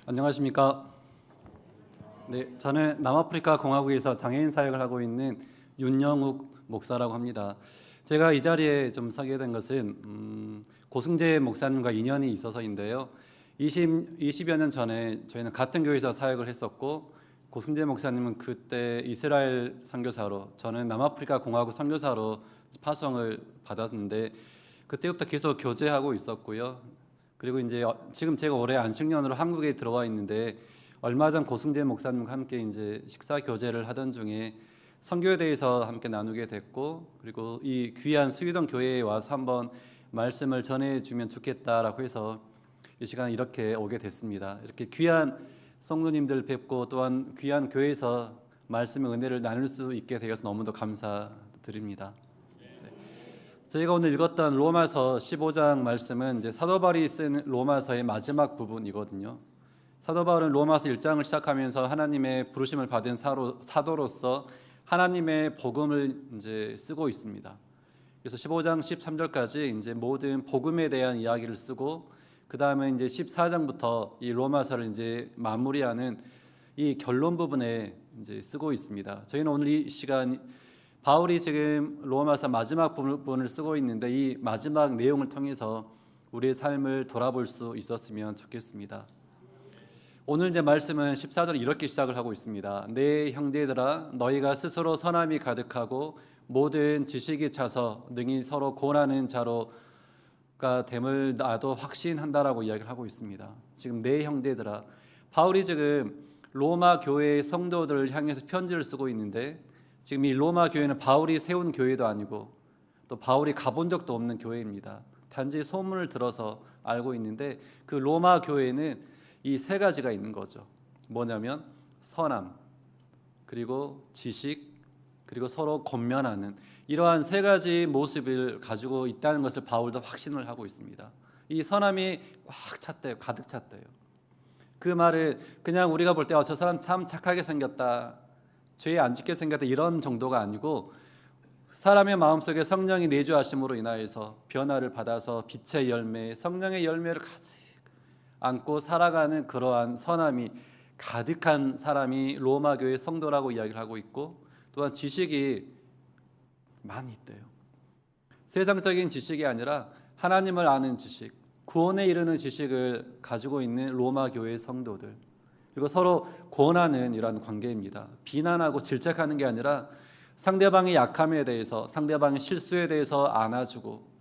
안녕하십니까? 네, 저는 남아프리카 공화국에서 장애인 사역을 하고 있는 윤영욱 목사라고 합니다. 제가 이 자리에 좀 서게 된 것은 고승재 목사님과 인연이 있어서인데요. 20여 년 전에 저희는 같은 교회에서 사역을 했었고, 고승재 목사님은 그때 이스라엘 선교사로, 저는 남아프리카 공화국 선교사로 파송을 받았는데, 그때부터 계속 교제하고 있었고요. 그리고 이제 지금 제가 올해 안식년으로 한국에 들어와 있는데, 얼마 전 고승재 목사님과 함께 이제 식사 교제를 하던 중에 선교에 대해서 함께 나누게 됐고, 그리고 이 귀한 수유동 교회에 와서 한번 말씀을 전해주면 좋겠다라고 해서 이 시간 이렇게 오게 됐습니다. 이렇게 귀한 성도님들 뵙고 또한 귀한 교회에서 말씀의 은혜를 나눌 수 있게 되어서 너무도 감사드립니다. 저희가 오늘 읽었던 로마서 15장 말씀은 이제 사도 바울이 쓴 로마서의 마지막 부분이거든요. 사도 바울은 로마서 1장을 시작하면서 하나님의 부르심을 받은 사도로서 하나님의 복음을 이제 쓰고 있습니다. 그래서 15장 13절까지 이제 모든 복음에 대한 이야기를 쓰고, 그 다음에 이제 14장부터 이 로마서를 이제 마무리하는 이 결론 부분에 이제 쓰고 있습니다. 저희는 오늘 이 시간 바울이 지금 로마서 마지막 부분을 쓰고 있는데, 이 마지막 내용을 통해서 우리의 삶을 돌아볼 수 있었으면 좋겠습니다. 오늘 이제 말씀은 14절 이렇게 시작을 하고 있습니다. 내 형제들아, 너희가 스스로 선함이 가득하고 모든 지식이 차서 능히 서로 고난하는 자로가 됨을 나도 확신한다라고 이야기를 하고 있습니다. 지금 내 형제들아, 바울이 지금 로마 교회의 성도들을 향해서 편지를 쓰고 있는데, 지금 이 로마 교회는 바울이 세운 교회도 아니고 또 바울이 가본 적도 없는 교회입니다. 단지 소문을 들어서 알고 있는데, 그 로마 교회는 이 세 가지가 있는 거죠. 뭐냐면 선함, 그리고 지식, 그리고 서로 권면하는, 이러한 세 가지 모습을 가지고 있다는 것을 바울도 확신을 하고 있습니다. 이 선함이 꽉 찼대요. 가득 찼대요. 그 말은 그냥 우리가 볼 때 저 사람 참 착하게 생겼다, 죄에 안 짓게 생겼다, 이런 정도가 아니고, 사람의 마음속에 성령이 내주하심으로 인하여서 변화를 받아서 빛의 열매, 성령의 열매를 가득 안고 살아가는 그러한 선함이 가득한 사람이 로마 교회 성도라고 이야기를 하고 있고, 또한 지식이 많이 있대요. 세상적인 지식이 아니라 하나님을 아는 지식, 구원에 이르는 지식을 가지고 있는 로마 교회 성도들, 그리고 서로 권하는 이런 관계입니다. 비난하고 질책하는 게 아니라 상대방의 약함에 대해서, 상대방의 실수에 대해서 안아주고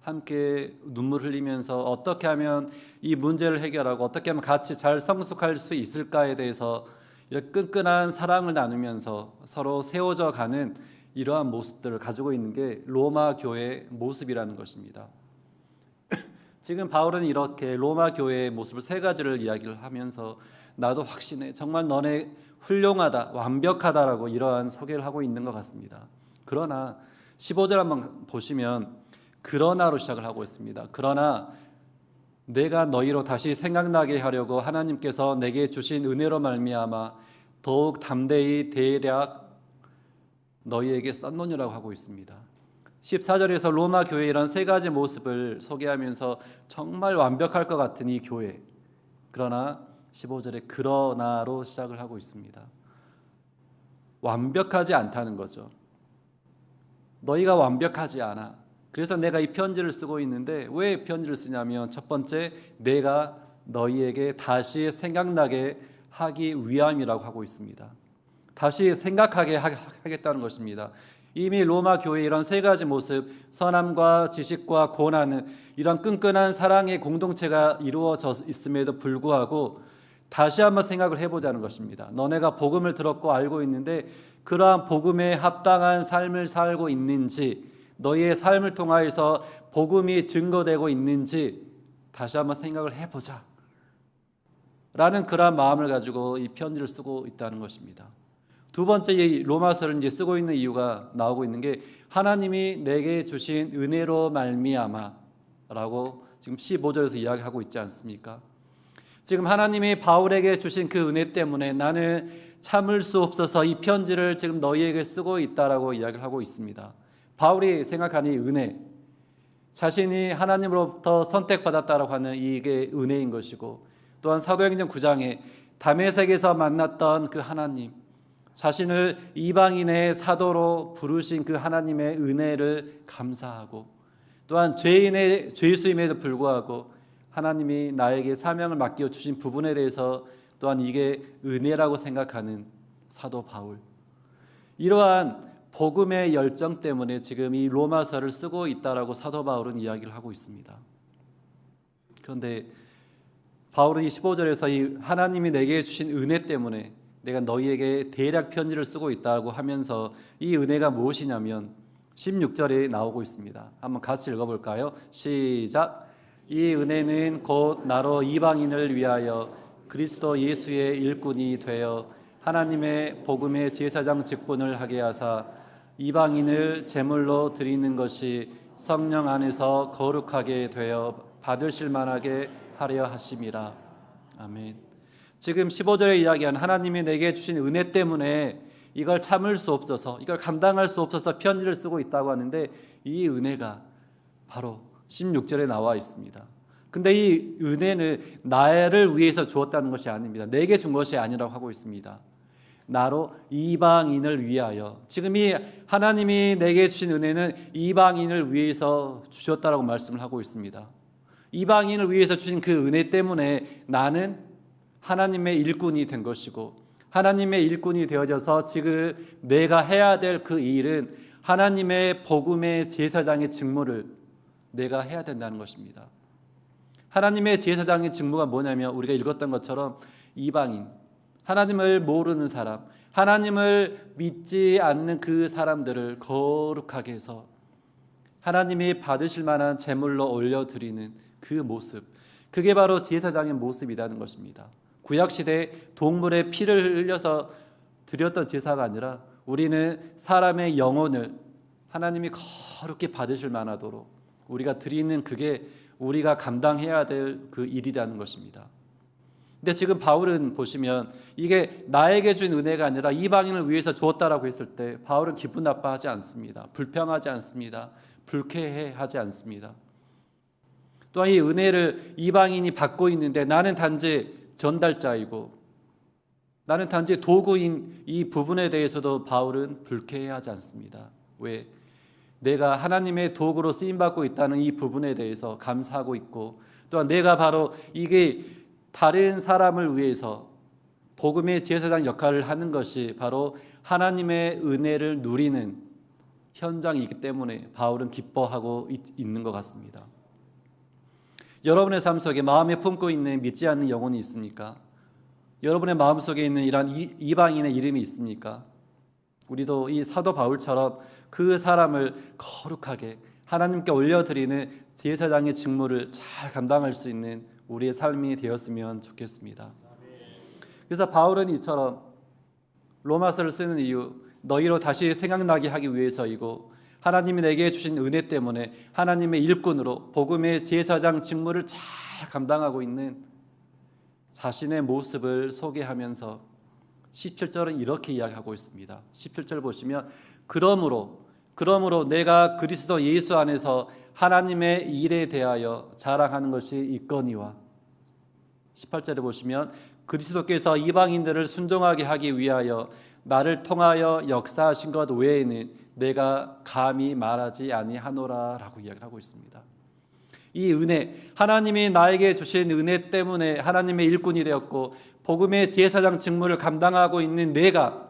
함께 눈물 흘리면서 어떻게 하면 이 문제를 해결하고 어떻게 하면 같이 잘 성숙할 수 있을까에 대해서 이렇게 끈끈한 사랑을 나누면서 서로 세워져 가는 이러한 모습들을 가지고 있는 게 로마 교회의 모습이라는 것입니다. 지금 바울은 이렇게 로마 교회의 모습을 세 가지를 이야기를 하면서 나도 확신해, 정말 너네 훌륭하다, 완벽하다라고 이러한 소개를 하고 있는 것 같습니다. 그러나 15절 한번 보시면 그러나로 시작을 하고 있습니다. 그러나 내가 너희로 다시 생각나게 하려고 하나님께서 내게 주신 은혜로 말미암아 더욱 담대히 대략 너희에게 썼노니라고 하고 있습니다. 14절에서 로마 교회의 이런 세 가지 모습을 소개하면서 정말 완벽할 것 같은 이 교회, 그러나 15절에 그러나로 시작을 하고 있습니다. 완벽하지 않다는 거죠. 너희가 완벽하지 않아. 그래서 내가 이 편지를 쓰고 있는데, 왜 편지를 쓰냐면 첫 번째, 내가 너희에게 다시 생각나게 하기 위함이라고 하고 있습니다. 다시 생각하게 하겠다는 것입니다. 이미 로마 교회의 이런 세 가지 모습, 선함과 지식과 권하는 이런 끈끈한 사랑의 공동체가 이루어져 있음에도 불구하고 다시 한번 생각을 해보자는 것입니다. 너네가 복음을 들었고 알고 있는데 그러한 복음에 합당한 삶을 살고 있는지, 너희의 삶을 통하여서 복음이 증거되고 있는지 다시 한번 생각을 해보자 라는 그러한 마음을 가지고 이 편지를 쓰고 있다는 것입니다. 두 번째, 이 로마서를 이제 쓰고 있는 이유가 나오고 있는 게 하나님이 내게 주신 은혜로 말미암아라고 지금 15절에서 이야기하고 있지 않습니까? 지금 하나님이 바울에게 주신 그 은혜 때문에 나는 참을 수 없어서 이 편지를 지금 너희에게 쓰고 있다라고 이야기를 하고 있습니다. 바울이 생각하는 이 은혜, 자신이 하나님으로부터 선택받았다라고 하는 이게 은혜인 것이고, 또한 사도행전 9장에 다메섹에서 만났던 그 하나님, 자신을 이방인의 사도로 부르신 그 하나님의 은혜를 감사하고, 또한 죄인의 죄수임에도 불구하고 하나님이 나에게 사명을 맡겨 주신 부분에 대해서 또한 이게 은혜라고 생각하는 사도 바울. 이러한 복음의 열정 때문에 지금 이 로마서를 쓰고 있다라고 사도 바울은 이야기를 하고 있습니다. 그런데 바울은 이 15절에서 이 하나님이 내게 주신 은혜 때문에 내가 너희에게 대략 편지를 쓰고 있다고 하면서 이 은혜가 무엇이냐면 16절에 나오고 있습니다. 한번 같이 읽어볼까요? 시작. 이 은혜는 곧 나로 이방인을 위하여 그리스도 예수의 일꾼이 되어 하나님의 복음의 제사장 직분을 하게 하사 이방인을 제물로 드리는 것이 성령 안에서 거룩하게 되어 받으실 만하게 하려 하심이라. 아멘. 지금 15절에 이야기한 하나님이 내게 주신 은혜 때문에 이걸 참을 수 없어서, 이걸 감당할 수 없어서 편지를 쓰고 있다고 하는데, 이 은혜가 바로 16절에 나와 있습니다. 근데 이 은혜는 나를 위해서 주었다는 것이 아닙니다. 내게 준 것이 아니라고 하고 있습니다. 나로 이방인을 위하여. 지금 이 하나님이 내게 주신 은혜는 이방인을 위해서 주셨다라고 말씀을 하고 있습니다. 이방인을 위해서 주신 그 은혜 때문에 나는 하나님의 일꾼이 된 것이고, 하나님의 일꾼이 되어져서 지금 내가 해야 될 그 일은 하나님의 복음의 제사장의 직무를 내가 해야 된다는 것입니다. 하나님의 제사장의 직무가 뭐냐면 우리가 읽었던 것처럼 이방인, 하나님을 모르는 사람, 하나님을 믿지 않는 그 사람들을 거룩하게 해서 하나님이 받으실 만한 제물로 올려드리는 그 모습, 그게 바로 제사장의 모습이라는 것입니다. 구약시대 동물의 피를 흘려서 드렸던 제사가 아니라 우리는 사람의 영혼을 하나님이 거룩히 받으실 만하도록 우리가 드리는, 그게 우리가 감당해야 될 그 일이라는 것입니다. 근데 지금 바울은 보시면 이게 나에게 준 은혜가 아니라 이방인을 위해서 주었다라고 했을 때 바울은 기분 나빠하지 않습니다. 불평하지 않습니다. 불쾌해하지 않습니다. 또한 이 은혜를 이방인이 받고 있는데 나는 단지 전달자이고 나는 단지 도구인 이 부분에 대해서도 바울은 불쾌해하지 않습니다. 왜? 내가 하나님의 도구로 쓰임받고 있다는 이 부분에 대해서 감사하고 있고, 또한 내가 바로 이게 다른 사람을 위해서 복음의 제사장 역할을 하는 것이 바로 하나님의 은혜를 누리는 현장이기 때문에 바울은 기뻐하고 있는 것 같습니다. 여러분의 삶 속에 마음에 품고 있는 믿지 않는 영혼이 있습니까? 여러분의 마음속에 있는 이러한 이방인의 이름이 있습니까? 우리도 이 사도 바울처럼 그 사람을 거룩하게 하나님께 올려드리는 제사장의 직무를 잘 감당할 수 있는 우리의 삶이 되었으면 좋겠습니다. 그래서 바울은 이처럼 로마서를 쓰는 이유, 너희로 다시 생각나게 하기 위해서이고, 하나님이 내게 주신 은혜 때문에 하나님의 일꾼으로 복음의 제사장 직무를 잘 감당하고 있는 자신의 모습을 소개하면서 17절은 이렇게 이야기하고 있습니다. 17절 보시면 그러므로 내가 그리스도 예수 안에서 하나님의 일에 대하여 자랑하는 것이 있거니와, 18절에 보시면 그리스도께서 이방인들을 순종하게 하기 위하여 나를 통하여 역사하신 것 외에는 내가 감히 말하지 아니하노라라고 이야기하고 있습니다. 이 은혜, 하나님이 나에게 주신 은혜 때문에 하나님의 일꾼이 되었고 복음의 제사장 직무를 감당하고 있는 내가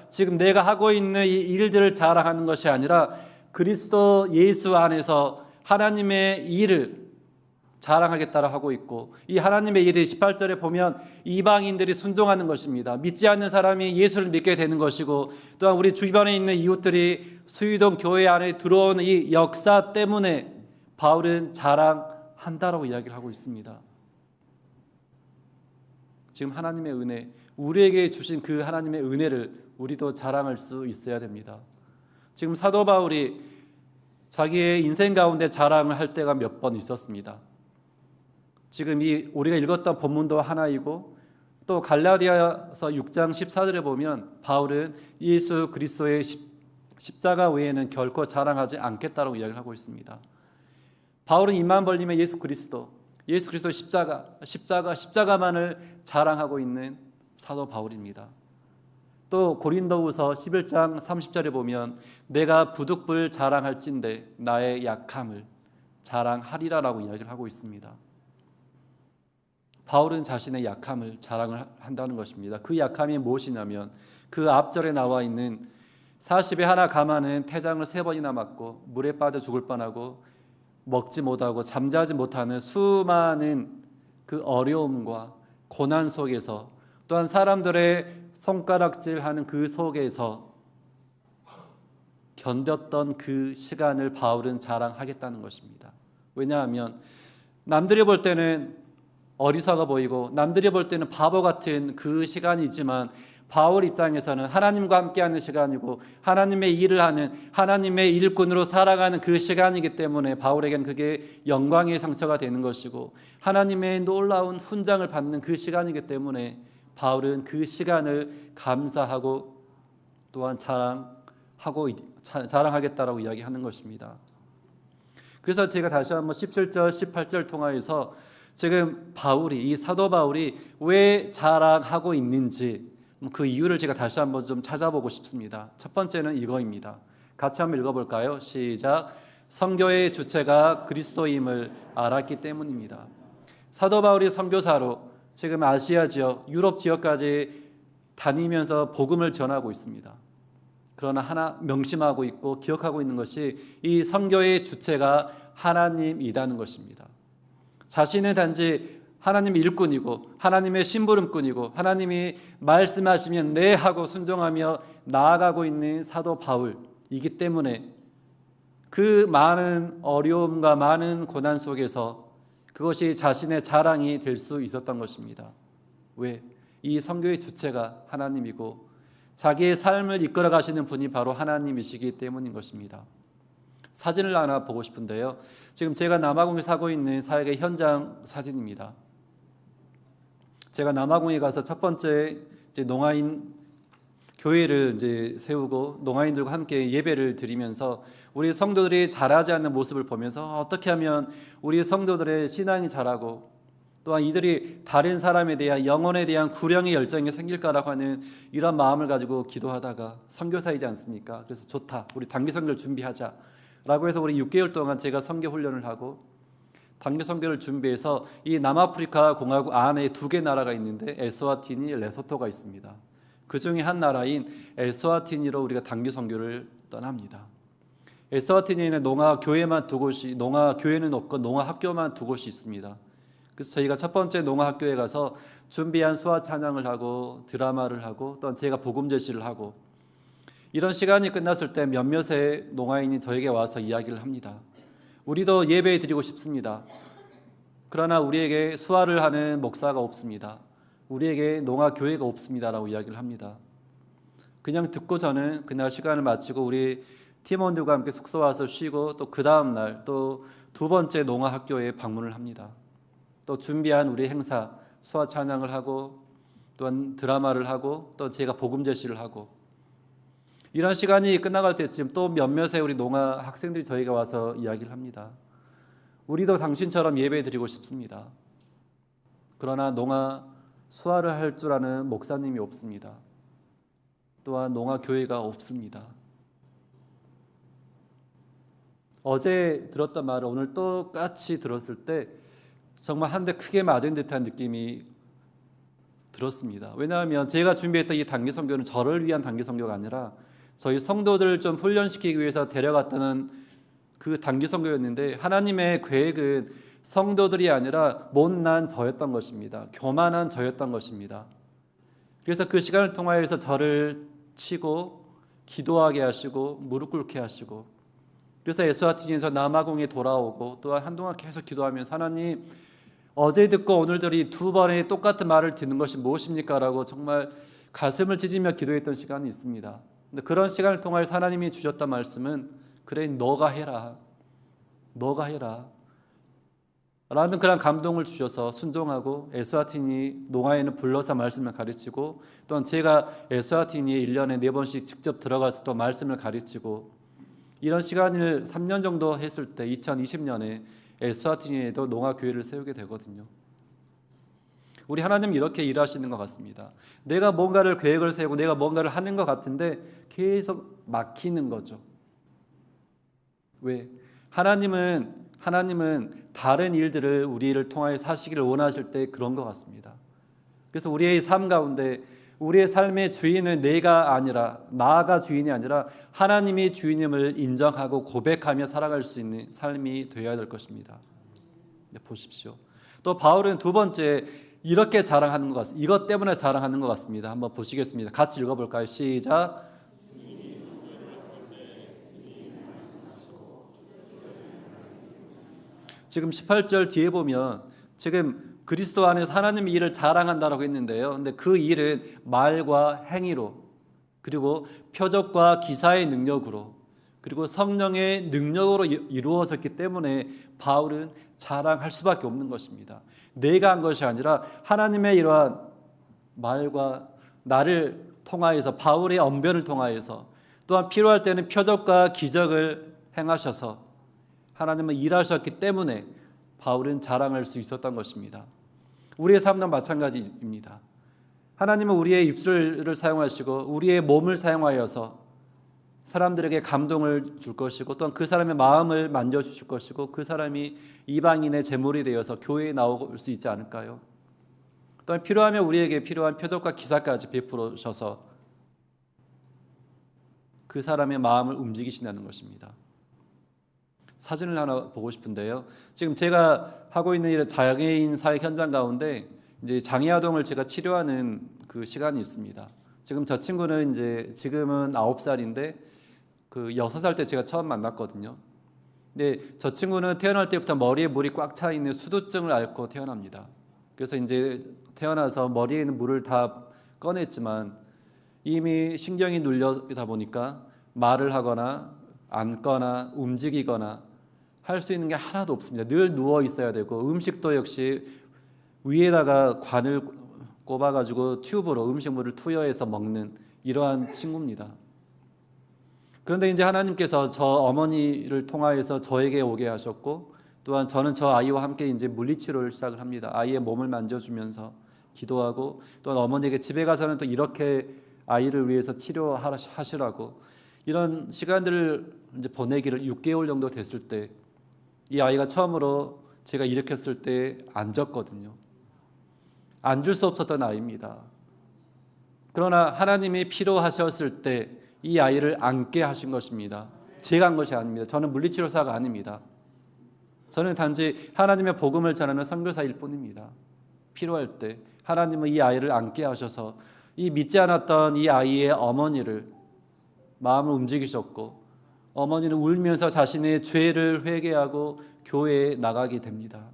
지금 내가 하고 있는 이 일들을 자랑하는 것이 아니라 그리스도 예수 안에서 하나님의 일을 자랑하겠다라 하고 있고, 이 하나님의 일이 18절에 보면 이방인들이 순종하는 것입니다. 믿지 않는 사람이 예수를 믿게 되는 것이고, 또한 우리 주변에 있는 이웃들이 수유동 교회 안에 들어오는 이 역사 때문에 바울은 자랑한다라고 이야기를 하고 있습니다. 지금 하나님의 은혜, 우리에게 주신 그 하나님의 은혜를 우리도 자랑할 수 있어야 됩니다. 지금 사도 바울이 자기의 인생 가운데 자랑을 할 때가 몇 번 있었습니다. 지금 이 우리가 읽었던 본문도 하나이고, 또 갈라디아서 6장 14절에 보면 바울은 예수 그리스도의 십자가 외에는 결코 자랑하지 않겠다라고 이야기를 하고 있습니다. 바울은 입만 벌리면 예수 그리스도, 예수 그리스도 십자가만을 자랑하고 있는 사도 바울입니다. 또 고린도후서 11장 30절에 보면 내가 부득불 자랑할진대 나의 약함을 자랑하리라라고 이야기를 하고 있습니다. 바울은 자신의 약함을 자랑을 한다는 것입니다. 그 약함이 무엇이냐면 그 앞절에 나와 있는 40에 하나 가마는 태장을 3번이나 맞고 물에 빠져 죽을 뻔하고 먹지 못하고 잠자지 못하는 수많은 그 어려움과 고난 속에서 또한 사람들의 손가락질하는 그 속에서 견뎠던 그 시간을 바울은 자랑하겠다는 것입니다. 왜냐하면 남들이 볼 때는 어리석어 보이고 남들이 볼 때는 바보 같은 그 시간이지만 바울 입장에서는 하나님과 함께하는 시간이고 하나님의 일을 하는 하나님의 일꾼으로 살아가는 그 시간이기 때문에 바울에게는 그게 영광의 상처가 되는 것이고 하나님의 놀라운 훈장을 받는 그 시간이기 때문에 바울은 그 시간을 감사하고 또한 자랑하겠다라고 이야기하는 것입니다. 그래서 제가 다시 한번 17절, 18절 통하여서 지금 바울이 이 사도 바울이 왜 자랑하고 있는지 그 이유를 제가 다시 한번 좀 찾아보고 싶습니다. 첫 번째는 이거입니다. 같이 한번 읽어볼까요? 시작. 선교의 주체가 그리스도임을 알았기 때문입니다. 사도 바울이 선교사로 지금 아시아 지역, 유럽 지역까지 다니면서 복음을 전하고 있습니다. 그러나 하나 명심하고 있고 기억하고 있는 것이 이 선교의 주체가 하나님이라는 것입니다. 자신은 단지 하나님의 일꾼이고 하나님의 심부름꾼이고 하나님이 말씀하시면 네 하고 순종하며 나아가고 있는 사도 바울이기 때문에 그 많은 어려움과 많은 고난 속에서 그것이 자신의 자랑이 될 수 있었던 것입니다. 왜? 이 선교의 주체가 하나님이고 자기의 삶을 이끌어 가시는 분이 바로 하나님이시기 때문인 것입니다. 사진을 하나 보고 싶은데요. 지금 제가 남아공에 사고 있는 사역의 현장 사진입니다. 제가 남아공에 가서 첫 번째 농아인 교회를 세우고 농아인들과 함께 예배를 드리면서 우리 성도들이 자라지 않는 모습을 보면서 어떻게 하면 우리 성도들의 신앙이 자라고 또한 이들이 다른 사람에 대한 영혼에 대한 구령의 열정이 생길까라고 하는 이런 마음을 가지고 기도하다가 선교사이지 않습니까? 그래서 좋다, 우리 단기 선교를 준비하자 라고 해서 우리 6개월 동안 제가 선교 훈련을 하고 단기 선교를 준비해서 이 남아프리카 공화국 안에 2개 나라가 있는데 에스와티니, 레소토가 있습니다. 그 중에 한 나라인 에스와티니로 우리가 단기 선교를 떠납니다. 에스와티니에는 농아 교회만 2곳이, 농아 교회는 없고 농아 학교만 2곳이 있습니다. 그래서 저희가 첫 번째 농아 학교에 가서 준비한 수화 찬양을 하고 드라마를 하고 또 제가 복음 제시를 하고 이런 시간이 끝났을 때 몇몇의 농아인이 저에게 와서 이야기를 합니다. 우리도 예배 드리고 싶습니다. 그러나 우리에게 수화를 하는 목사가 없습니다. 우리에게 농아 교회가 없습니다라고 이야기를 합니다. 그냥 듣고 저는 그날 시간을 마치고 우리 팀원들과 함께 숙소 와서 쉬고 또 그 다음 날 또 2번째 농아 학교에 방문을 합니다. 또 준비한 우리 행사 수화 찬양을 하고 또한 드라마를 하고 또 제가 복음 제시를 하고 이런 시간이 끝나갈 때쯤 또 몇몇의 우리 농아 학생들이 저희가 와서 이야기를 합니다. 우리도 당신처럼 예배 드리고 싶습니다. 그러나 농아 수화를 할 줄 아는 목사님이 없습니다. 또한 농아 교회가 없습니다. 어제 들었던 말을 오늘 똑같이 들었을 때 정말 한 대 크게 맞은 듯한 느낌이 들었습니다. 왜냐하면 제가 준비했던 이 단기 선교는 저를 위한 단기 선교가 아니라 저희 성도들을 좀 훈련시키기 위해서 데려갔다는 그 단기 선교였는데 하나님의 계획은 성도들이 아니라 못난 저였던 것입니다. 교만한 저였던 것입니다. 그래서 그 시간을 통하여서 저를 치고 기도하게 하시고 무릎 꿇게 하시고 그래서 에스와티니에서 남아공에 돌아오고 또한 한동안 계속 기도하면서 하나님 어제 듣고 오늘 들이 2번의 똑같은 말을 듣는 것이 무엇입니까? 라고 정말 가슴을 찢으며 기도했던 시간이 있습니다. 근데 그런 시간을 통하여서 하나님이 주셨던 말씀은 그래 너가 해라 라는 그런 감동을 주셔서 순종하고 에스와티니 농아에는 불러서 말씀을 가르치고 또한 제가 에스와티니에 1년에 4번씩 직접 들어가서 또 말씀을 가르치고 이런 시간을 3년 정도 했을 때 2020년에 에스와티니에도 농화교회를 세우게 되거든요. 우리 하나님 이렇게 일하시는 것 같습니다. 내가 뭔가를 계획을 세우고 내가 뭔가를 하는 것 같은데 계속 막히는 거죠. 왜? 하나님은 다른 일들을 우리를 통하여 사시기를 원하실 때 그런 것 같습니다. 그래서 우리의 삶 가운데 우리의 삶의 주인은 내가 아니라 나가 주인이 아니라 하나님이 주인임을 인정하고 고백하며 살아갈 수 있는 삶이 되어야 될 것입니다. 네, 보십시오. 또 바울은 두 번째 이렇게 자랑하는 것 같습니다. 이것 때문에 자랑하는 것 같습니다. 한번 보시겠습니다. 같이 읽어볼까요? 시작. 지금 18절 뒤에 보면 지금 그리스도 안에서 하나님의 일을 자랑한다라고 했는데요. 근데 그 일은 말과 행위로 그리고 표적과 기사의 능력으로 그리고 성령의 능력으로 이루어졌기 때문에 바울은 자랑할 수밖에 없는 것입니다. 내가 한 것이 아니라 하나님의 이러한 말과 나를 통하여서 바울의 언변을 통하여서 또한 필요할 때는 표적과 기적을 행하셔서 하나님은 일하셨기 때문에 바울은 자랑할 수 있었던 것입니다. 우리의 삶도 마찬가지입니다. 하나님은 우리의 입술을 사용하시고 우리의 몸을 사용하여서 사람들에게 감동을 줄 것이고 또한 그 사람의 마음을 만져주실 것이고 그 사람이 이방인의 제물이 되어서 교회에 나올 수 있지 않을까요? 또한 필요하면 우리에게 필요한 표적과 기사까지 베풀으셔서 그 사람의 마음을 움직이신다는 것입니다. 사진을 하나 보고 싶은데요. 지금 제가 하고 있는 일 장애인 사회 현장 가운데 이제 장애 아동을 제가 치료하는 그 시간이 있습니다. 지금 저 친구는 이제 지금은 9살인데 그 6살 때 제가 처음 만났거든요. 근데 저 친구는 태어날 때부터 머리에 물이 꽉 차 있는 수두증을 앓고 태어납니다. 그래서 이제 태어나서 머리에 있는 물을 다 꺼냈지만 이미 신경이 눌려다 보니까 말을 하거나 앉거나 움직이거나 할 수 있는 게 하나도 없습니다. 늘 누워 있어야 되고 음식도 역시 위에다가 관을 꼽아가지고 튜브로 음식물을 투여해서 먹는 이러한 친구입니다. 그런데 이제 하나님께서 저 어머니를 통하여서 저에게 오게 하셨고 또한 저는 저 아이와 함께 이제 물리치료를 시작을 합니다. 아이의 몸을 만져주면서 기도하고 또한 어머니에게 집에 가서는 또 이렇게 아이를 위해서 치료하시라고 이런 시간들을 이제 보내기를 6개월 정도 됐을 때 이 아이가 처음으로 제가 일으켰을 때 앉았거든요. 앉을 수 없었던 아이입니다. 그러나 하나님이 필요하셨을 때 이 아이를 앉게 하신 것입니다. 제가 한 것이 아닙니다. 저는 물리치료사가 아닙니다. 저는 단지 하나님의 복음을 전하는 선교사일 뿐입니다. 필요할 때 하나님은 이 아이를 앉게 하셔서 이 믿지 않았던 이 아이의 어머니를 마음을 움직이셨고 어머니는 울면서 자신의 죄를 회개하고 교회에 나가게 됩니다.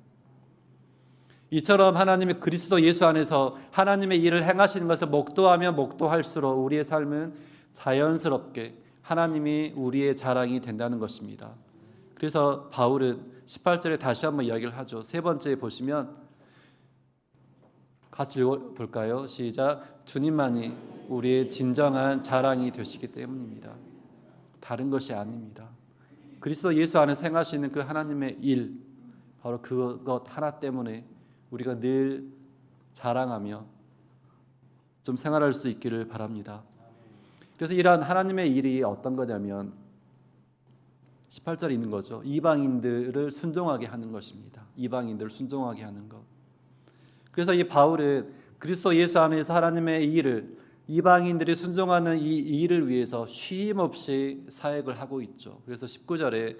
이처럼 하나님의 그리스도 예수 안에서 하나님의 일을 행하시는 것을 목도하면 목도할수록 우리의 삶은 자연스럽게 하나님이 우리의 자랑이 된다는 것입니다. 그래서 바울은 18절에 다시 한번 이야기를 하죠. 세 번째 보시면 같이 읽어볼까요? 시작. 주님만이 우리의 진정한 자랑이 되시기 때문입니다. 다른 것이 아닙니다. 그리스도 예수 안에서 행하시는 그 하나님의 일, 바로 그것 하나 때문에 우리가 늘 자랑하며 좀 생활할 수 있기를 바랍니다. 그래서 이러한 하나님의 일이 어떤 거냐면 18절에 있는 거죠. 이방인들을 순종하게 하는 것입니다. 이방인들을 순종하게 하는 것. 그래서 이 바울은 그리스도 예수 안에서 하나님의 일을 이방인들이 순종하는 이 일을 위해서 쉼 없이 사역을 하고 있죠. 그래서 19절에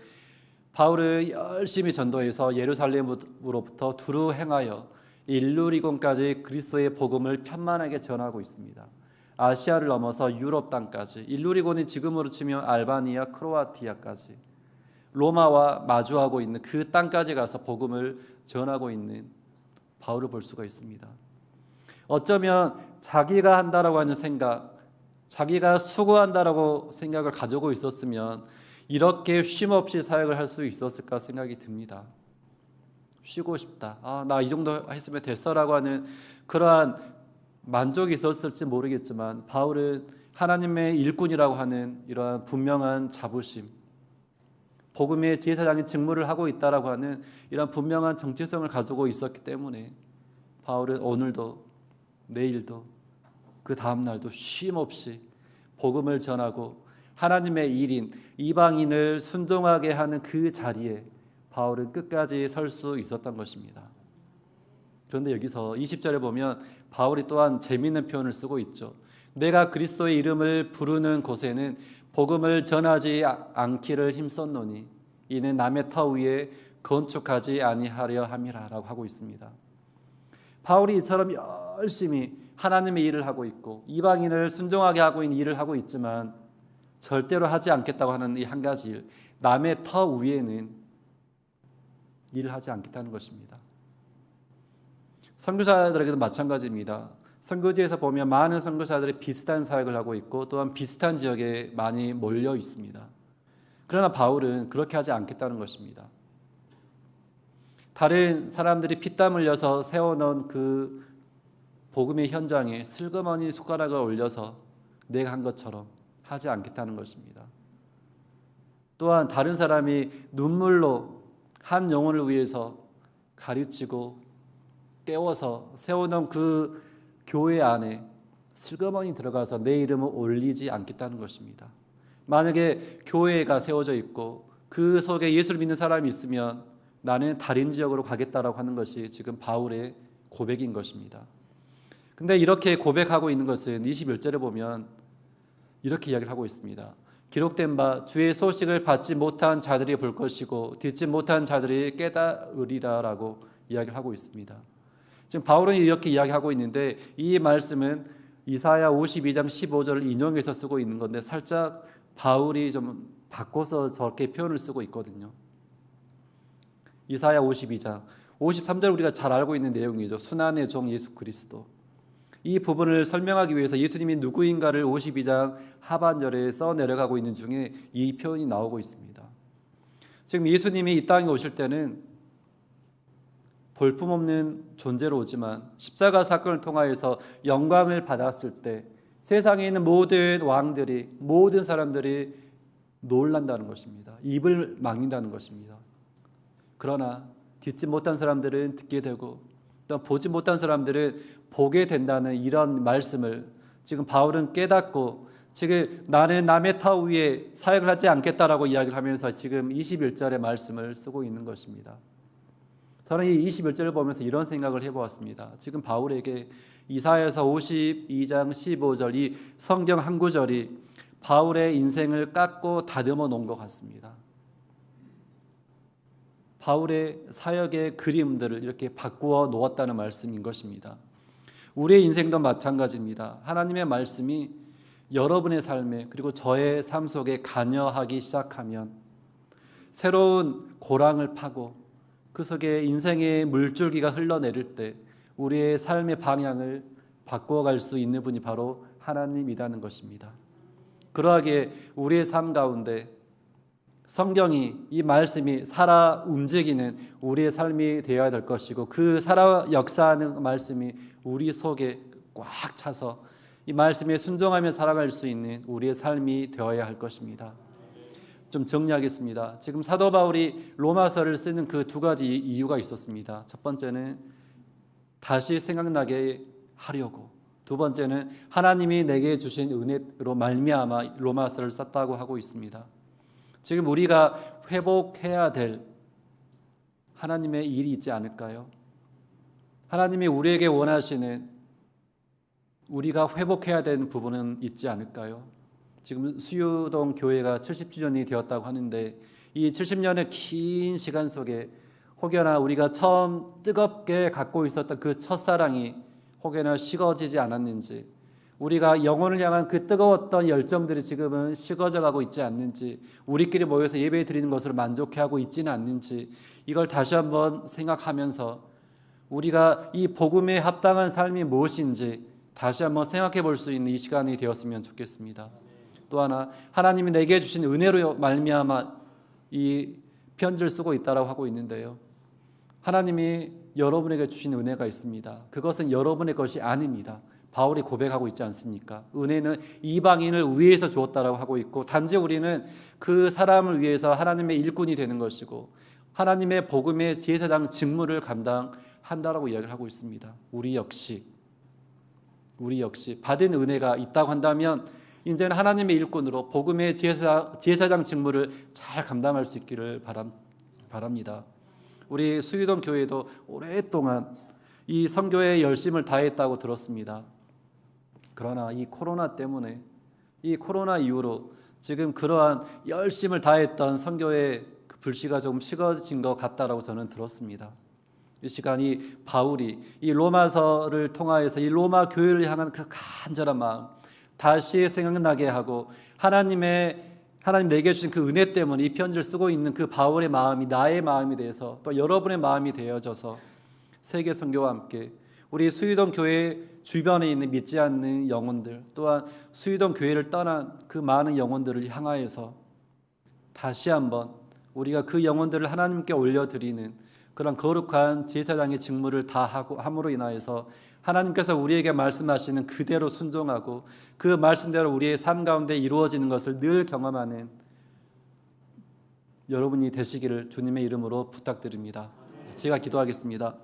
바울은 열심히 전도해서 예루살렘으로부터 두루 행하여 일루리곤까지 그리스도의 복음을 편만하게 전하고 있습니다. 아시아를 넘어서 유럽 땅까지, 일루리곤이 지금으로 치면 알바니아, 크로아티아까지 로마와 마주하고 있는 그 땅까지 가서 복음을 전하고 있는 바울을 볼 수가 있습니다. 어쩌면 자기가 한다라고 하는 생각, 자기가 수고한다라고 생각을 가지고 있었으면 이렇게 쉼없이 사역을 할 수 있었을까 생각이 듭니다. 쉬고 싶다. 나 이 정도 했으면 됐어라고 하는 그러한 만족이 있었을지 모르겠지만 바울은 하나님의 일꾼이라고 하는 이러한 분명한 자부심, 복음의 제사장의 직무를 하고 있다라고 하는 이런 분명한 정체성을 가지고 있었기 때문에 바울은 오늘도 내일도 그 다음 날도 쉼 없이 복음을 전하고 하나님의 일인 이방인을 순종하게 하는 그 자리에 바울은 끝까지 설 수 있었던 것입니다. 그런데 여기서 20절에 보면 바울이 또한 재미있는 표현을 쓰고 있죠. 내가 그리스도의 이름을 부르는 곳에는 복음을 전하지 않기를 힘썼노니 이는 남의 터 위에 건축하지 아니하려 함이라라고 하고 있습니다. 바울이 이처럼 열심히 하나님의 일을 하고 있고 이방인을 순종하게 하고 있는 일을 하고 있지만 절대로 하지 않겠다고 하는 이 한 가지 일, 남의 터 위에는 일을 하지 않겠다는 것입니다. 선교사들에게도 마찬가지입니다. 선교지에서 보면 많은 선교사들이 비슷한 사역을 하고 있고 또한 비슷한 지역에 많이 몰려 있습니다. 그러나 바울은 그렇게 하지 않겠다는 것입니다. 다른 사람들이 피땀 흘려서 세워놓은 그 복음의 현장에 슬그머니 숟가락을 올려서 내가 한 것처럼 하지 않겠다는 것입니다. 또한 다른 사람이 눈물로 한 영혼을 위해서 가르치고 깨워서 세워놓은 그 교회 안에 슬그머니 들어가서 내 이름을 올리지 않겠다는 것입니다. 만약에 교회가 세워져 있고 그 속에 예수를 믿는 사람이 있으면 나는 다른 지역으로 가겠다라고 하는 것이 지금 바울의 고백인 것입니다. 근데 이렇게 고백하고 있는 것은 21절에 보면 이렇게 이야기를 하고 있습니다. 기록된 바 주의 소식을 받지 못한 자들이 볼 것이고 듣지 못한 자들이 깨달으리라라고 이야기를 하고 있습니다. 지금 바울은 이렇게 이야기하고 있는데 이 말씀은 이사야 52장 15절을 인용해서 쓰고 있는 건데 살짝 바울이 좀 바꿔서 저렇게 표현을 쓰고 있거든요. 이사야 52장 53절 우리가 잘 알고 있는 내용이죠. 순환의 종 예수 그리스도. 이 부분을 설명하기 위해서 예수님이 누구인가를 52장 하반절에 써 내려가고 있는 중에 이 표현이 나오고 있습니다. 지금 예수님이 이 땅에 오실 때는 볼품없는 존재로 오지만 십자가 사건을 통하여서 영광을 받았을 때 세상에 있는 모든 왕들이 모든 사람들이 놀란다는 것입니다. 입을 막는다는 것입니다. 그러나 듣지 못한 사람들은 듣게 되고 또 보지 못한 사람들은 보게 된다는 이런 말씀을 지금 바울은 깨닫고 지금 나는 남의 터 위에 사역을 하지 않겠다라고 이야기를 하면서 지금 21절의 말씀을 쓰고 있는 것입니다. 저는 이 21절을 보면서 이런 생각을 해보았습니다. 지금 바울에게 이사야서 52장 15절 이 성경 한 구절이 바울의 인생을 깎고 다듬어 놓은 것 같습니다. 바울의 사역의 그림들을 이렇게 바꾸어 놓았다는 말씀인 것입니다. 우리의 인생도 마찬가지입니다. 하나님의 말씀이 여러분의 삶에 그리고 저의 삶 속에 관여하기 시작하면 새로운 고랑을 파고 그 속에 인생의 물줄기가 흘러내릴 때 우리의 삶의 방향을 바꾸어갈 수 있는 분이 바로 하나님이라는 것입니다. 그러하기에 우리의 삶 가운데 성경이 이 말씀이 살아 움직이는 우리의 삶이 되어야 될 것이고 그 살아 역사하는 말씀이 우리 속에 꽉 차서 이 말씀에 순종하며 살아갈 수 있는 우리의 삶이 되어야 할 것입니다. 좀 정리하겠습니다. 지금 사도 바울이 로마서를 쓰는 그 두 가지 이유가 있었습니다. 첫 번째는 다시 생각나게 하려고, 두 번째는 하나님이 내게 주신 은혜로 말미암아 로마서를 썼다고 하고 있습니다. 지금 우리가 회복해야 될 하나님의 일이 있지 않을까요? 하나님이 우리에게 원하시는 우리가 회복해야 되는 부분은 있지 않을까요? 지금 수유동 교회가 70주년이 되었다고 하는데 이 70년의 긴 시간 속에 혹여나 우리가 처음 뜨겁게 갖고 있었던 그 첫사랑이 혹여나 식어지지 않았는지, 우리가 영혼을 향한 그 뜨거웠던 열정들이 지금은 식어져 가고 있지 않는지, 우리끼리 모여서 예배 드리는 것으로 만족해하고 있지는 않는지, 이걸 다시 한번 생각하면서 우리가 이 복음에 합당한 삶이 무엇인지 다시 한번 생각해 볼 수 있는 이 시간이 되었으면 좋겠습니다. 또 하나, 하나님이 내게 주신 은혜로 말미암아 이 편지를 쓰고 있다라고 하고 있는데요, 하나님이 여러분에게 주신 은혜가 있습니다. 그것은 여러분의 것이 아닙니다. 바울이 고백하고 있지 않습니까? 은혜는 이방인을 위해서 주었다라고 하고 있고, 단지 우리는 그 사람을 위해서 하나님의 일꾼이 되는 것이고 하나님의 복음의 제사장 직무를 감당한다라고 이야기를 하고 있습니다. 우리 역시 받은 은혜가 있다고 한다면 이제는 하나님의 일꾼으로 복음의 제사장 직무를 잘 감당할 수 있기를 바랍니다. 우리 수유동 교회도 오랫동안 이 선교에 열심을 다했다고 들었습니다. 그러나 이 코로나 때문에, 이 코로나 이후로 지금 그러한 열심을 다했던 선교의 그 불씨가 좀 식어진 것 같다라고 저는 들었습니다. 이 시간이 바울이 이 로마서를 통하여서 이 로마 교회를 향한 그 간절한 마음 다시 생각나게 하고, 하나님 내게 주신 그 은혜 때문에 이 편지를 쓰고 있는 그 바울의 마음이 나의 마음이 되어서 또 여러분의 마음이 되어져서 세계 선교와 함께 우리 수유동 교회 주변에 있는 믿지 않는 영혼들, 또한 수유동 교회를 떠난 그 많은 영혼들을 향하여서 다시 한번 우리가 그 영혼들을 하나님께 올려드리는 그런 거룩한 제사장의 직무를 다함으로 인하여서 하나님께서 우리에게 말씀하시는 그대로 순종하고 그 말씀대로 우리의 삶 가운데 이루어지는 것을 늘 경험하는 여러분이 되시기를 주님의 이름으로 부탁드립니다. 제가 기도하겠습니다.